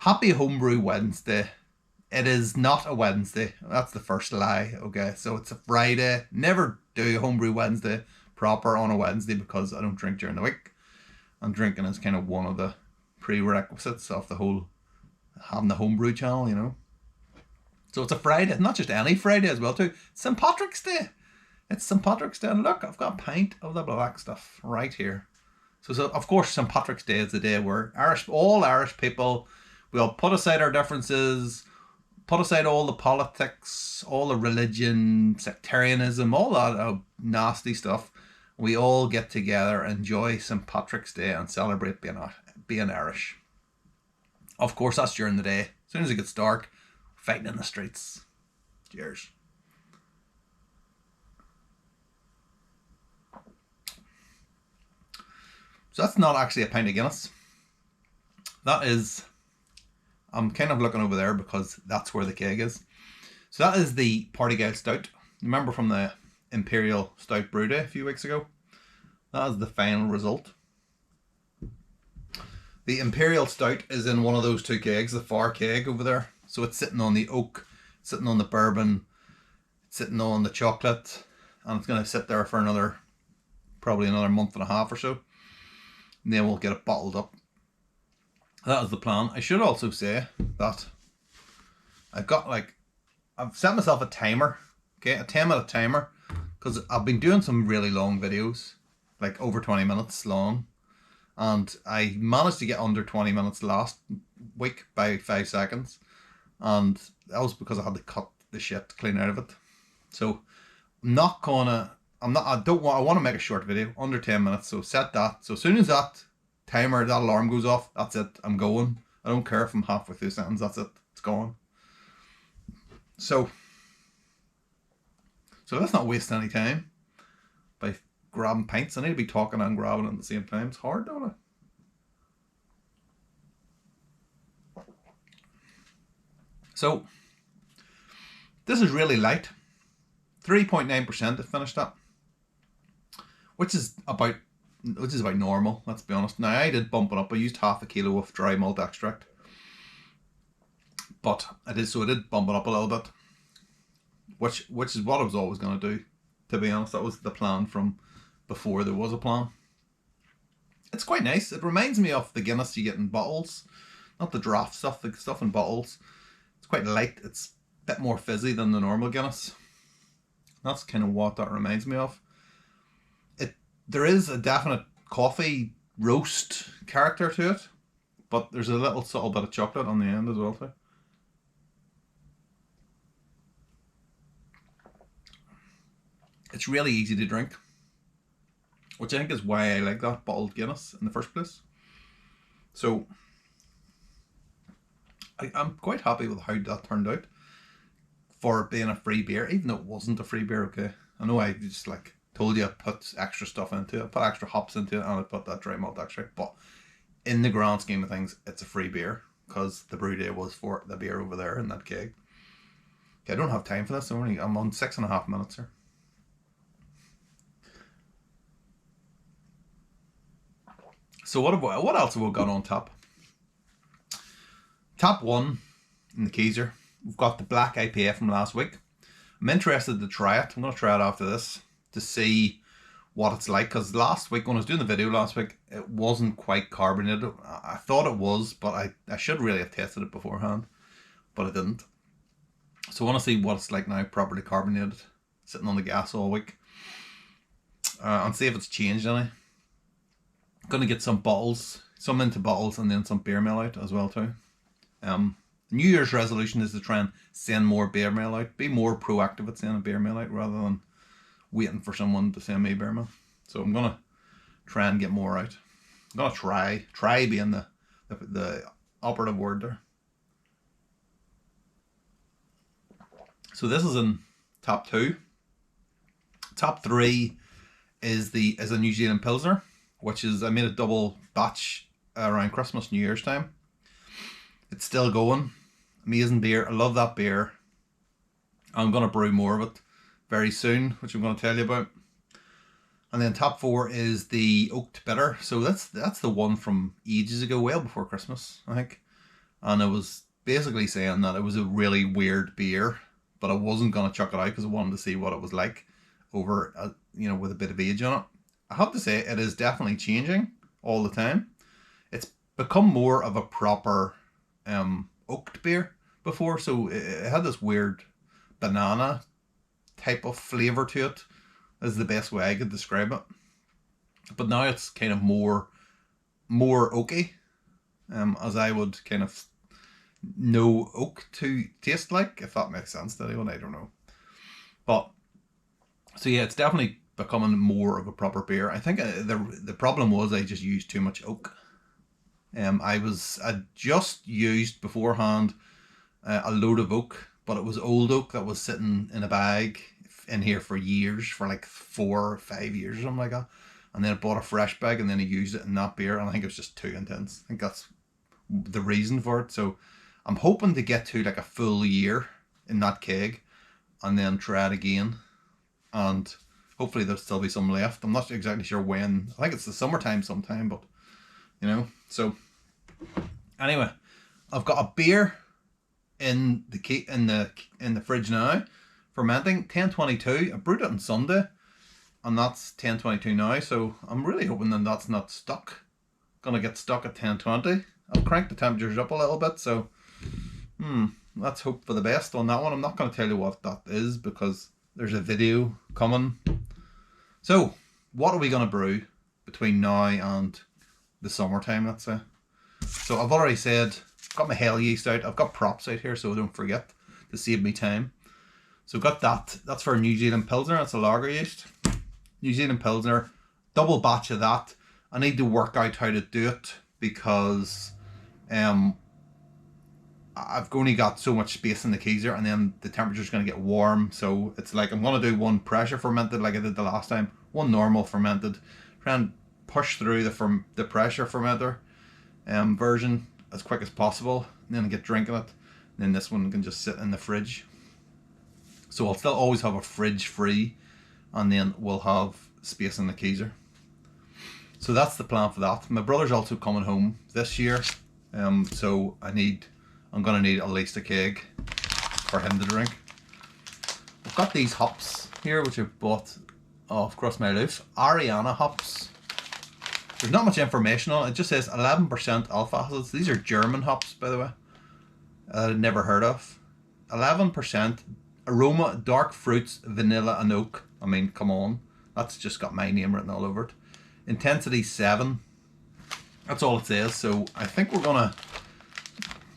Happy Homebrew Wednesday. It is not a Wednesday. That's the first lie. Okay, so it's a Friday. Never do Homebrew Wednesday proper on a Wednesday because I don't drink during the week. And drinking is kind of one of the prerequisites of the whole having the homebrew channel, you know. So it's a Friday, not just any Friday as well too. It's St. Patrick's Day. It's St. Patrick's Day, and look, I've got a pint of the black stuff right here. So of course St. Patrick's Day is the day where all Irish people, we'll put aside our differences, put aside all the politics, all the religion, sectarianism, all that nasty stuff. We all get together, enjoy St. Patrick's Day and celebrate being Irish. Of course, that's during the day. As soon as it gets dark, fighting in the streets. Cheers. So that's not actually a pint of Guinness. That is, I'm kind of looking over there because that's where the keg is. So that is the Party Guy Stout. Remember from the Imperial Stout Brew Day a few weeks ago? That is the final result. The Imperial Stout is in one of those two kegs, the far keg over there. So it's sitting on the oak, sitting on the bourbon, sitting on the chocolate, and it's going to sit there for probably another month and a half or so. And then we'll get it bottled up. That is the plan. I should also say that I've set myself a timer, okay, a 10-minute timer, because I've been doing some really long videos, like over 20 minutes long. And I managed to get under 20 minutes last week by 5 seconds. And that was because I had to cut the shit clean out of it. So I want to make a short video, under 10 minutes. So set that. So as soon as that alarm goes off, that's it. I'm going. I don't care if I'm halfway through the sentence. That's it. It's gone. So let's not waste any time by grabbing pints. I need to be talking and grabbing at the same time. It's hard, don't it? So this is really light. 3.9% to finish that, which is about normal. Let's be honest. Now I did bump it up. I used half a kilo of dry malt extract, but I did bump it up a little bit, which is what I was always going to do. To be honest, that was the plan from before there was a plan. It's quite nice. It reminds me of the Guinness you get in bottles, not the draft stuff, the stuff in bottles. It's quite light. It's a bit more fizzy than the normal Guinness. That's kind of what that reminds me of. There is a definite coffee roast character to it, but there's a little subtle bit of chocolate on the end as well too. It's really easy to drink, which I think is why I like that bottled Guinness in the first place. So I'm quite happy with how that turned out for being a free beer, even though it wasn't a free beer. Okay, I know I just told you I put extra stuff into it, I put extra hops into it, and I put that dry malt extract, but in the grand scheme of things, it's a free beer because the brew day was for the beer over there in that keg. Okay, I don't have time for this. I'm on 6.5 minutes here. So what else have we got on tap? Tap 1 in the Keyser, we've got the black IPA from last week. I'm interested to try it. I'm going to try it after this to see what it's like, because last week when I was doing the video last week, it wasn't quite carbonated. I thought it was, but I should really have tested it beforehand, but I didn't. So I want to see what it's like now, properly carbonated, sitting on the gas all week, and see if it's changed any. I'm going to get some into bottles, and then some beer mail out as well too. New Year's resolution is to try and send more beer mail out, be more proactive at sending beer mail out rather than waiting for someone to send me beer mail. So I'm going to try and get more out. I'm going to try being the operative word there. So this is in tap 2. Tap 3 is a New Zealand Pilsner, which is, I made a double batch around Christmas, New Year's time. It's still going. Amazing beer. I love that beer. I'm going to brew more of it very soon, which I'm going to tell you about. And then top 4 is the Oaked Bitter. So that's the one from ages ago, well before Christmas, I think. and I was basically saying that it was a really weird beer, but I wasn't gonna chuck it out because I wanted to see what it was like over, with a bit of age on it. I have to say it is definitely changing all the time. It's become more of a proper oaked beer before, so it had this weird banana type of flavour to it, is the best way I could describe it. But now it's kind of more oaky, as I would kind of know oak to taste like, if that makes sense to anyone, I don't know. But so yeah, it's definitely becoming more of a proper beer. I think the problem was I just used too much oak. I just used beforehand a load of oak, but it was old oak that was sitting in a bag in here for years, for like 4 or 5 years or something like that. And then I bought a fresh bag and then I used it in that beer, and I think it was just too intense. I think that's the reason for it. So I'm hoping to get to like a full year in that keg and then try it again. And hopefully there'll still be some left. I'm not exactly sure when. I think it's the summertime sometime, but so anyway, I've got a beer in the fridge now, fermenting 1022. I brewed it on Sunday, and that's 1022 now. So I'm really hoping that that's not stuck. Gonna get stuck at 1020. I'll crank the temperatures up a little bit. So let's hope for the best on that one. I'm not gonna tell you what that is because there's a video coming. So what are we gonna brew between now and the summertime, let's say? So I've already said, I've got my hell yeast out. I've got props out here so I don't forget, to save me time. So I've got that. That's for New Zealand Pilsner. That's a lager yeast. New Zealand Pilsner. Double batch of that. I need to work out how to do it because I've only got so much space in the keezer, and then the temperature's going to get warm. So it's like I'm going to do one pressure fermented like I did the last time, one normal fermented. Try and push through the pressure fermenter version as quick as possible, and then I get drinking it. And then this one can just sit in the fridge. So I'll still always have a fridge free, and then we'll have space in the keezer. So that's the plan for that. My brother's also coming home this year, so I'm gonna need at least a keg for him to drink. I've got these hops here which I've bought off Cross My Roof. Ariana hops. There's not much information on it. It just says 11% alpha acids. These are German hops, by the way. I'd never heard of. 11% aroma, dark fruits, vanilla and oak. I mean, come on. That's just got my name written all over it. Intensity 7. That's all it says. So I think we're gonna...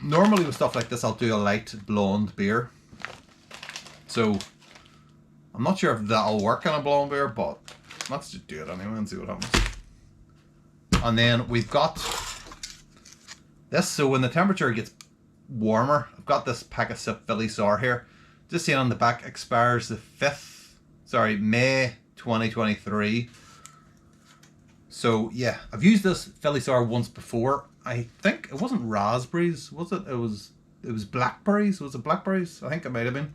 Normally with stuff like this, I'll do a light blonde beer. So I'm not sure if that'll work on a blonde beer, but let's just do it anyway and see what happens. And then we've got this. So when the temperature gets warmer, I've got this pack of Sip Philly Sour here. Just seeing on the back, expires May 2023. So yeah, I've used this Philly Sour once before. I think it wasn't raspberries, was it? It was blackberries. Was it blackberries? I think it might have been.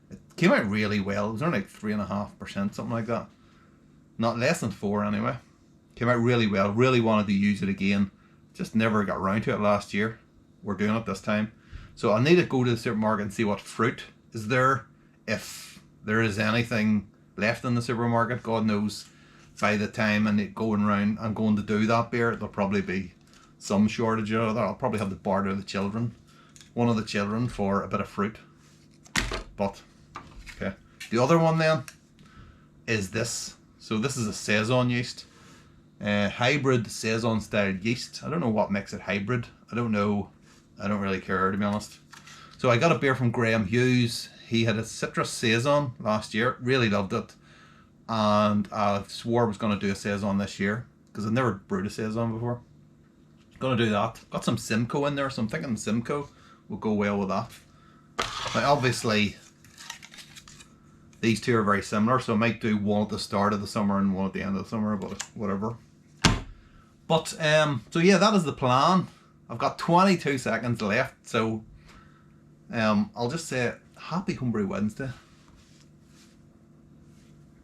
It came out really well. It was only like 3.5%, something like that. Not less than 4 anyway. Came out really well. Really wanted to use it again. Just never got around to it last year. We're doing it this time. So I need to go to the supermarket and see what fruit is there. If there is anything left in the supermarket, God knows by the time I'm going to do that beer, there'll probably be some shortage of that. I'll probably have to barter one of the children for a bit of fruit. But okay. The other one then is this. So this is a Saison yeast. Hybrid Saison style yeast. I don't know what makes it hybrid. I don't know. I don't really care, to be honest. So I got a beer from Graham Hughes. He had a Citrus Saison last year. Really loved it. And I swore I was going to do a Saison this year because I've never brewed a Saison before. Gonna do that. Got some Simcoe in there, so I'm thinking Simcoe will go well with that. Now obviously these two are very similar, so I might do one at the start of the summer and one at the end of the summer, but whatever. But so yeah, that is the plan. I've got 22 seconds left, so I'll just say happy Homebrew Wednesday.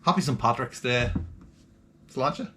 Happy St. Patrick's Day. Sláinte.